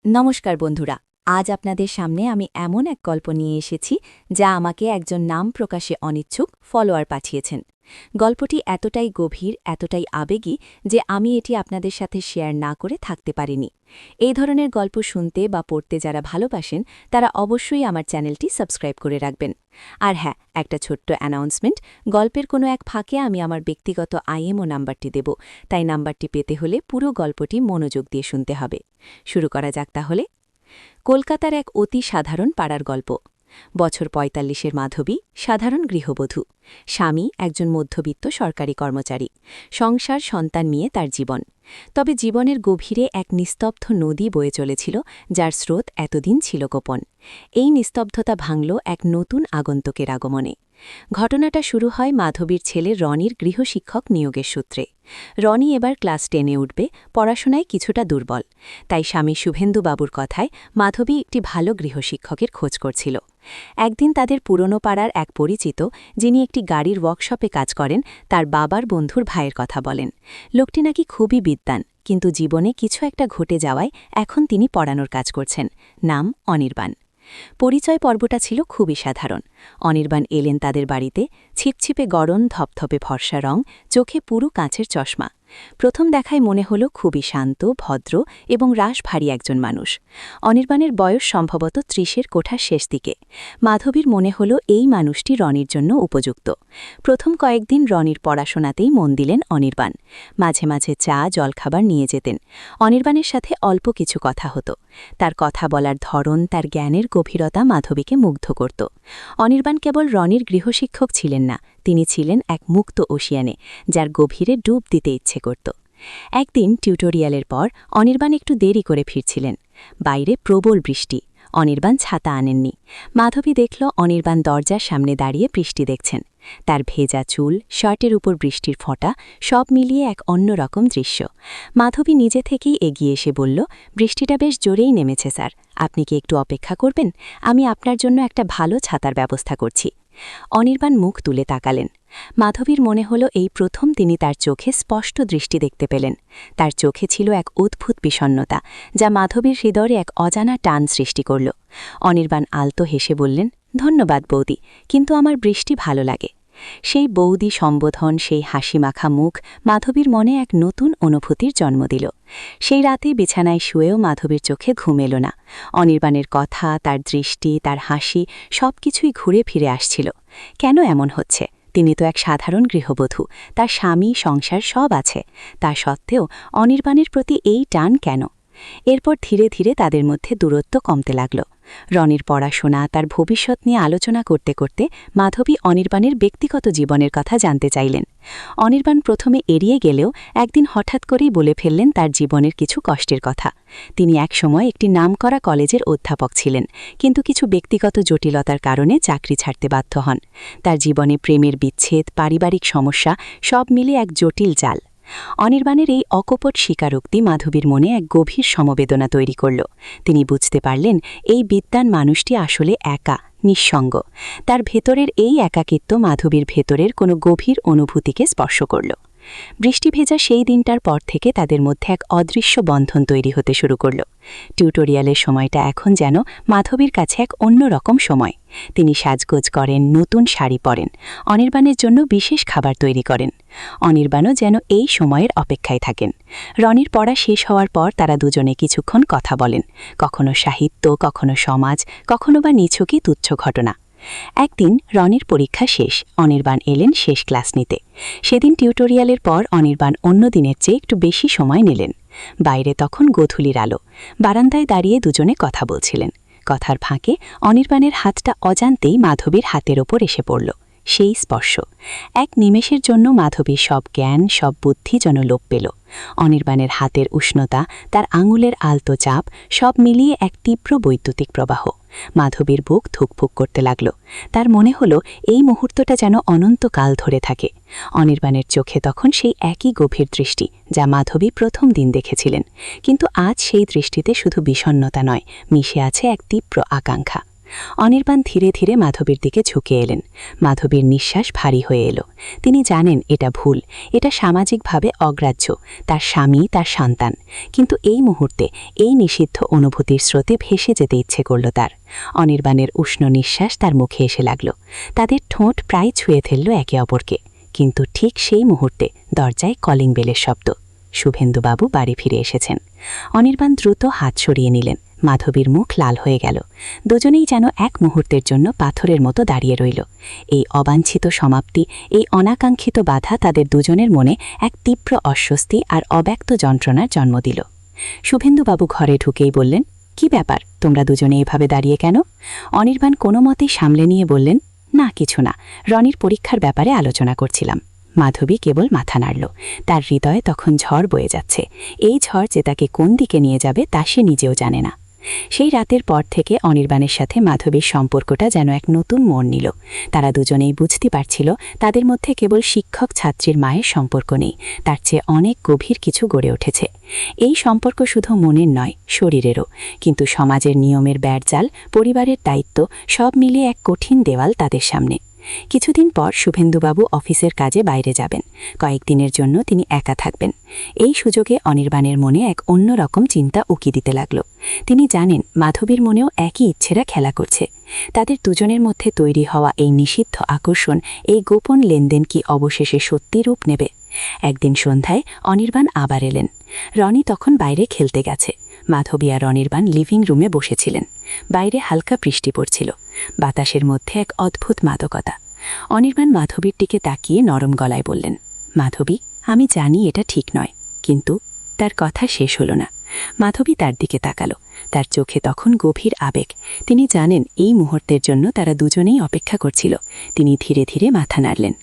নমস্কার বন্ধুরা, আজ আপনাদের সামনে আমি এমন এক গল্প নিয়ে এসেছি যা আমাকে একজন নাম প্রকাশে অনিচ্ছুক ফলোয়ার পাঠিয়েছেন। গল্পটি এতটাই গভীর, এতটাই আবেগী যে আমি এটি আপনাদের সাথে শেয়ার না করে থাকতে পারিনি। এই ধরনের গল্প শুনতে বা পড়তে যারা ভালোবাসেন তারা অবশ্যই আমার চ্যানেলটি সাবস্ক্রাইব করে রাখবেন। আর হ্যাঁ, একটা ছোট্ট অ্যানাউন্সমেন্ট, গল্পের কোনো এক ফাঁকে আমি আমার ব্যক্তিগত আইএমও নাম্বারটি দেব, তাই নাম্বারটি পেতে হলে পুরো গল্পটি মনোযোগ দিয়ে শুনতে হবে। শুরু করা যাক তাহলে। কলকাতার এক অতি সাধারণ পাড়ার গল্প। বছর ৪৫-এর মাধবী, সাধারণ গৃহবধূ। স্বামী একজন মধ্যবিত্ত সরকারি কর্মচারী। সংসার, সন্তান নিয়ে তার জীবন। তবে জীবনের গভীরে এক নিস্তব্ধ নদী বয়ে চলেছিল, যার স্রোত এতদিন ছিল গোপন। এই নিস্তব্ধতা ভাঙল এক নতুন আগন্তুকের আগমনে। ঘটনাটা শুরু হয় মাধবীর ছেলে রনির গৃহশিক্ষক নিয়োগের সূত্রে। রনি এবার ক্লাস 10-এ উঠবে, পড়াশোনায় কিছুটা দুর্বল। তাই স্বামী শুভেন্দুবাবুর কথায় মাধবী একটি ভালো গৃহশিক্ষকের খোঁজ করছিল। একদিন তাদের পুরনো পাড়ার এক পরিচিত, যিনি একটি গাড়ির ওয়ার্কশপে কাজ করেন, তার বাবার বন্ধুর ভাইয়ের কথা বলেন। লোকটি নাকি খুবই বিদ্বান, কিন্তু জীবনে কিছু একটা ঘটে যাওয়ায় এখন তিনি পড়ানোর কাজ করছেন। নাম অনির্বাণ। পরিচয় পর্বটা ছিল খুবই সাধারণ। অনির্বাণ এলেন তাদের বাড়িতে, ছিপছিপে গড়ন, ধপধপে ফর্সা রং, চোখে পুরু কাঁচের চশমা। প্রথম দেখায় মনে হল খুবই শান্ত, ভদ্র এবং রাশভারী একজন মানুষ। অনির্বাণের বয়স সম্ভবত ৩০-এর কোঠার শেষ দিকে। মাধবীর মনে হল এই মানুষটি রনির জন্য উপযুক্ত। প্রথম কয়েকদিন রনির পড়াশোনাতেই মন দিলেন অনির্বাণ। মাঝে মাঝে চা, জলখাবার নিয়ে যেতেন। অনির্বাণের সাথে অল্প কিছু কথা হতো। তার কথা বলার ধরন, তার জ্ঞানের গভীরতা মাধবীকে মুগ্ধ করত। অনির্বাণ কেবল রনির গৃহশিক্ষক ছিলেন না, তিনি ছিলেন এক মুক্ত ওশিয়ানে, যার গভীরে ডুব দিতে ইচ্ছে করত। একদিন টিউটোরিয়ালের পর অনির্বাণ একটু দেরি করে ফিরছিলেন। বাইরে প্রবল বৃষ্টি। অনির্বাণ ছাতা আনেননি। মাধবী দেখল অনির্বাণ দরজার সামনে দাঁড়িয়ে বৃষ্টি দেখছেন। তার ভেজা চুল, শার্টের উপর বৃষ্টির ফোঁটা, সব মিলিয়ে এক অন্যরকম দৃশ্য। মাধবী নিজে থেকেই এগিয়ে এসে বলল, বৃষ্টিটা বেশ জোরেই নেমেছে স্যার, আপনি কি একটু অপেক্ষা করবেন? আমি আপনার জন্য একটা ভালো ছাতার ব্যবস্থা করছি। অনির্বাণ মুখ তুলে তাকালেন। মাধবীর মনে হল এই প্রথম তিনি তার চোখে স্পষ্ট দৃষ্টি দেখতে পেলেন। তার চোখে ছিল এক অদ্ভুত বিষণ্ণতা, যা মাধবীর হৃদয়ে এক অজানা টান সৃষ্টি করল। অনির্বাণ আলতো হেসে বললেন, ধন্যবাদ বৌদি, কিন্তু আমার বৃষ্টি ভালো লাগে। সেই বৌদি সম্বোধন, সেই হাসিমাখা মুখ মাধবীর মনে এক নতুন অনুভূতির জন্ম দিল। সেই রাতে বিছানায় শুয়েও মাধবীর চোখে ঘুম এল না। অনির্বাণের কথা, তার দৃষ্টি, তার হাসি সবকিছুই ঘুরে ফিরে আসছিল। কেন এমন হচ্ছে? তিনি তো এক সাধারণ গৃহবধূ, তার স্বামী, সংসার সব আছে। তা সত্ত্বেও অনির্বাণের প্রতি এই টান কেন? এরপর ধীরে ধীরে তাদের মধ্যে দূরত্ব কমতে লাগল। রনির পড়াশোনা, তার ভবিষ্যৎ নিয়ে আলোচনা করতে করতে মাধবী অনির্বাণের ব্যক্তিগত জীবনের কথা জানতে চাইলেন। অনির্বাণ প্রথমে এড়িয়ে গেলেও একদিন হঠাৎ করেই বলে ফেললেন তার জীবনের কিছু কষ্টের কথা। তিনি একসময় একটি নামকরা কলেজের অধ্যাপক ছিলেন, কিন্তু কিছু ব্যক্তিগত জটিলতার কারণে চাকরি ছাড়তে বাধ্য হন। তার জীবনে প্রেমের বিচ্ছেদ, পারিবারিক সমস্যা সব মিলে এক জটিল জাল। অনির্বাণের এই অকপট স্বীকারোক্তি মাধবীর মনে এক গভীর সমবেদনা তৈরি করল। তিনি বুঝতে পারলেন এই বিদ্বান মানুষটি আসলে একা, নিঃসঙ্গ। তার ভেতরের এই একাকিত্ব মাধবীর ভেতরের কোনো গভীর অনুভূতিকে স্পর্শ করল। বৃষ্টি ভেজা সেই দিনটার পর থেকে তাদের মধ্যে এক অদৃশ্য বন্ধন তৈরি হতে শুরু করল। টিউটোরিয়ালের সময়টা এখন যেন মাধবীর কাছে এক অন্যরকম সময়। তিনি সাজগোজ করেন, নতুন শাড়ি পরেন, অনির্বাণের জন্য বিশেষ খাবার তৈরি করেন। অনির্বাণও যেন এই সময়ের অপেক্ষায় থাকেন। রনির পড়া শেষ হওয়ার পর তারা দুজনে কিছুক্ষণ কথা বলেন, কখনো সাহিত্য, কখনো সমাজ, কখনো বা নিছকই তুচ্ছ ঘটনা। একদিন রনির পরীক্ষা শেষ, অনির্বাণ এলেন শেষ ক্লাস নিতে। সেদিন টিউটোরিয়ালের পর অনির্বাণ অন্য দিনের চেয়ে একটু বেশি সময় নিলেন। বাইরে তখন গোধূলির আলো। বারান্দায় দাঁড়িয়ে দুজনে কথা বলছিলেন। কথার ফাঁকে অনির্বাণের হাতটা অজান্তেই মাধবীর হাতের ওপর এসে পড়ল। সেই স্পর্শ। এক নিমেষের জন্য মাধবীর সব জ্ঞান, সব বুদ্ধি যেন লোপ পেল। অনির্বাণের হাতের উষ্ণতা, তার আঙুলের আলতো চাপ সব মিলিয়ে এক তীব্র বৈদ্যুতিক প্রবাহ। মাধবীর বুক ধুকফুক করতে লাগল। তার মনে হল এই মুহূর্তটা যেন অনন্তকাল ধরে থাকে। অনির্বাণের চোখে তখন সেই একই গভীর দৃষ্টি যা মাধবী প্রথম দিন দেখেছিলেন, কিন্তু আজ সেই দৃষ্টিতে শুধু বিষণ্ণতা নয়, মিশে আছে এক তীব্র আকাঙ্ক্ষা। অনির্বাণ ধীরে ধীরে মাধবীর দিকে ঝুঁকে এলেন। মাধবীর নিঃশ্বাস ভারী হয়ে এলো। তিনি জানেন এটা ভুল, এটা সামাজিকভাবে অগ্রাহ্য, তার স্বামী, তার সন্তান। কিন্তু এই মুহূর্তে এই নিষিদ্ধ অনুভূতির স্রোতে ভেসে যেতে ইচ্ছে করল তার। অনির্বাণের উষ্ণ নিঃশ্বাস তার মুখে এসে লাগল। তাদের ঠোঁট প্রায় ছুঁয়ে ফেলল একে অপরকে। কিন্তু ঠিক সেই মুহূর্তে দরজায় কলিং বেলের শব্দ। শুভেন্দুবাবু বাড়ি ফিরে এসেছেন। অনির্বাণ দ্রুত হাত সরিয়ে নিলেন। মাধবীর মুখ লাল হয়ে গেল। দুজনেই যেন এক মুহূর্তের জন্য পাথরের মতো দাঁড়িয়ে রইল। এই অবাঞ্ছিত সমাপ্তি, এই অনাকাঙ্ক্ষিত বাধা তাদের দুজনের মনে এক তীব্র অস্বস্তি আর অব্যক্ত যন্ত্রণার জন্ম দিল। শুভেন্দুবাবু ঘরে ঢুকেই বললেন, কি ব্যাপার, তোমরা দুজনে এভাবে দাঁড়িয়ে কেন? অনির্বাণ কোনো মতেই সামলে নিয়ে বললেন, না কিছু না, রনির পরীক্ষার ব্যাপারে আলোচনা করছিলাম। মাধবী কেবল মাথা নাড়ল। তার হৃদয়ে তখন ঝড় বয়ে যাচ্ছে। এই ঝড় যে তাকে কোন দিকে নিয়ে যাবে তা সে নিজেও জানে না। সেই রাতের পর থেকে অনির্বাণের সাথে মাধবীর সম্পর্কটা যেন এক নতুন মোড় নিল। তারা দুজনেই বুঝতে পারছিল তাদের মধ্যে কেবল শিক্ষক ছাত্রীর মায়ের সম্পর্ক নেই, তার চেয়ে অনেক গভীর কিছু গড়ে উঠেছে। এই সম্পর্ক শুধু মনের নয়, শরীরেরও। কিন্তু সমাজের নিয়মের বেড়জাল, পরিবারের দায়িত্ব সব মিলিয়ে এক কঠিন দেওয়াল তাদের সামনে। কিছুদিন পর শুভেন্দুবাবু অফিসের কাজে বাইরে যাবেন। কয়েকদিনের জন্য তিনি একা থাকবেন। এই সুযোগে অনির্বাণের মনে এক অন্যরকম চিন্তা উকি দিতে লাগল। তিনি জানেন মাধবীর মনেও একই ইচ্ছেরা খেলা করছে। তাদের দুজনের মধ্যে তৈরি হওয়া এই নিষিদ্ধ আকর্ষণ, এই গোপন লেনদেন কি অবশেষে সত্যি রূপ নেবে? একদিন সন্ধ্যায় অনির্বাণ আবার এলেন। রনি তখন বাইরে খেলতে গেছে। মাধবী আর অনির্বাণ লিভিং রুমে বসেছিলেন। বাইরে হালকা বৃষ্টি পড়ছিল। বাতাসের মধ্যে এক অদ্ভুত মাদকতা। অনির্বাণ মাধবীর দিকে তাকিয়ে নরম গলায় বললেন, মাধবী, আমি জানি এটা ঠিক নয়, কিন্তু। তার কথা শেষ হল না। মাধবী তার দিকে তাকালো। তার চোখে তখন গভীর আবেগ। তিনি জানেন এই মুহূর্তের জন্য তারা দুজনেই অপেক্ষা করছিল। তিনি ধীরে ধীরে মাথা নাড়লেন।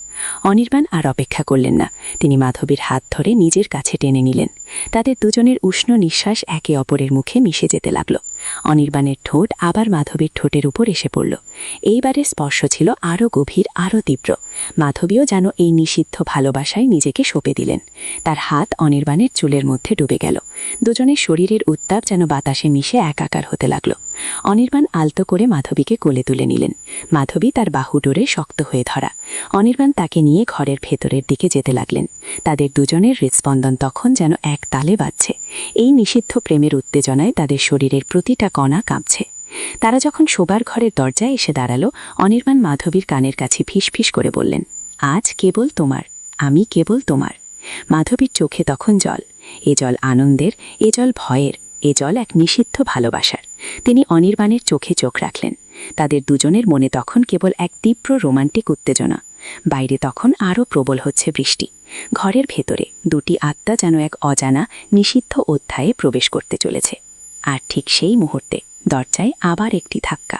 অনির্বাণ আর অপেক্ষা করলেন না। তিনি মাধবীর হাত ধরে নিজের কাছে টেনে নিলেন। তাদের দুজনের উষ্ণ নিঃশ্বাস একে অপরের মুখে মিশে যেতে লাগল। অনির্বাণের ঠোঁট আবার মাধবীর ঠোঁটের উপর এসে পড়ল। এইবারের স্পর্শ ছিল আরও গভীর, আরও তীব্র। মাধবীও যেন এই নিষিদ্ধ ভালোবাসায় নিজেকে সঁপে দিলেন। তার হাত অনির্বাণের চুলের মধ্যে ডুবে গেল। দুজনের শরীরের উত্তাপ যেন বাতাসে মিশে একাকার হতে লাগল। অনির্বাণ আলতো করে মাধবীকে কোলে তুলে নিলেন। মাধবী তার বাহু ডোরে শক্ত হয়ে ধরা। অনির্বাণ তাকে নিয়ে ঘরের ভেতরের দিকে যেতে লাগলেন। তাদের দুজনের হৃৎস্পন্দন তখন যেন এক তালে বাজছে। এই নিষিদ্ধ প্রেমের উত্তেজনায় তাদের শরীরের প্রতিটা কণা কাঁপছে। তারা যখন শোবার ঘরের দরজায় এসে দাঁড়ালো, অনির্বাণ মাধবীর কানের কাছে ফিসফিস করে বললেন, আজ কেবল তোমার, আমি কেবল তোমার। মাধবীর চোখে তখন জল। এ জল আনন্দের, এ জল ভয়ের, এ জল এক নিষিদ্ধ ভালোবাসার। তিনি অনির্বাণের চোখে চোখ রাখলেন। তাদের দুজনের মনে তখন কেবল এক তীব্র রোমান্টিক উত্তেজনা। বাইরে তখন আরও প্রবল হচ্ছে বৃষ্টি। ঘরের ভেতরে দুটি আত্মা যেন এক অজানা, নিষিদ্ধ অধ্যায়ে প্রবেশ করতে চলেছে। আর ঠিক সেই মুহূর্তে দরজায় আবার একটি ধাক্কা।